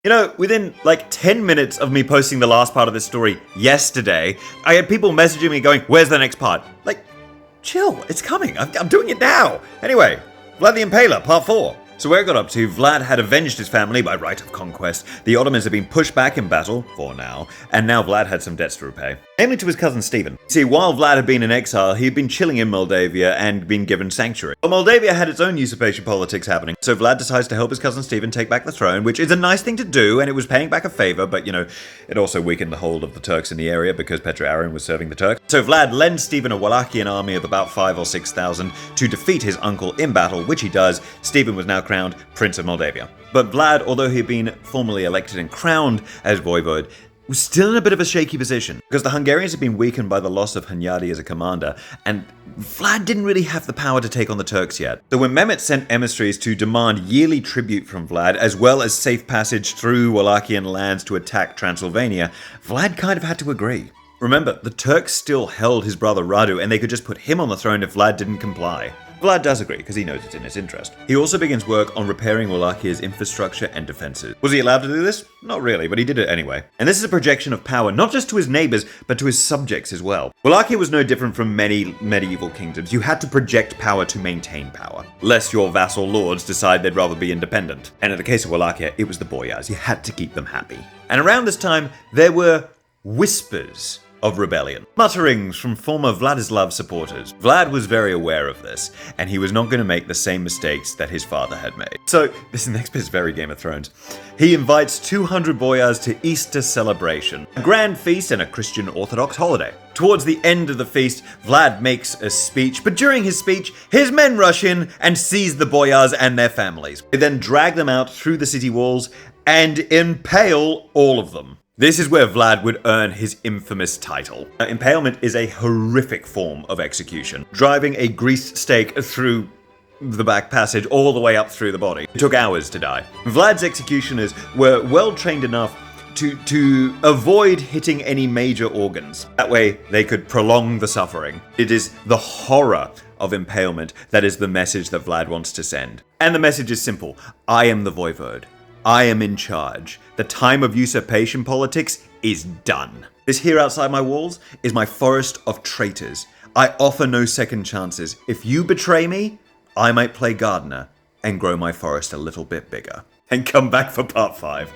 You know, within like 10 minutes of me posting the last part of this story yesterday, I had people messaging me going, where's the next part? Like, chill, it's coming. I'm doing it now. Anyway, Vlad the Impaler, part 4. So where it got up to, Vlad had avenged his family by right of conquest, the Ottomans had been pushed back in battle, for now, and now Vlad had some debts to repay. Namely to his cousin Stephen. See, while Vlad had been in exile, he'd been chilling in Moldavia and been given sanctuary. But Moldavia had its own usurpation politics happening, so Vlad decides to help his cousin Stephen take back the throne, which is a nice thing to do, and it was paying back a favor, but you know, it also weakened the hold of the Turks in the area because Petro-Aaron was serving the Turks. So Vlad lends Stephen a Wallachian army of about 5,000 or 6,000 to defeat his uncle in battle, which he does. Stephen was now crowned Prince of Moldavia. But Vlad, although he had been formally elected and crowned as voivode, was still in a bit of a shaky position because the Hungarians had been weakened by the loss of Hunyadi as a commander, and Vlad didn't really have the power to take on the Turks yet. So when Mehmet sent emissaries to demand yearly tribute from Vlad, as well as safe passage through Wallachian lands to attack Transylvania, Vlad kind of had to agree. Remember, the Turks still held his brother Radu, and they could just put him on the throne if Vlad didn't comply. Vlad does agree, because he knows it's in his interest. He also begins work on repairing Wallachia's infrastructure and defenses. Was he allowed to do this? Not really, but he did it anyway. And this is a projection of power, not just to his neighbors, but to his subjects as well. Wallachia was no different from many medieval kingdoms. You had to project power to maintain power, lest your vassal lords decide they'd rather be independent. And in the case of Wallachia, it was the boyars. You had to keep them happy. And around this time, there were whispers of rebellion. Mutterings from former Vladislav supporters. Vlad was very aware of this, and he was not going to make the same mistakes that his father had made. So, this next bit is very Game of Thrones. He invites 200 boyars to Easter celebration, a grand feast and a Christian Orthodox holiday. Towards the end of the feast, Vlad makes a speech, but during his speech, his men rush in and seize the boyars and their families. They then drag them out through the city walls and impale all of them. This is where Vlad would earn his infamous title. Impalement is a horrific form of execution, driving a greased stake through the back passage all the way up through the body. It took hours to die. Vlad's executioners were well trained enough to avoid hitting any major organs. That way, they could prolong the suffering. It is the horror of impalement that is the message that Vlad wants to send. And the message is simple. I am the voivode. I am in charge. The time of usurpation politics is done. This here outside my walls is my forest of traitors. I offer no second chances. If you betray me, I might play gardener and grow my forest a little bit bigger. And come back for part 5.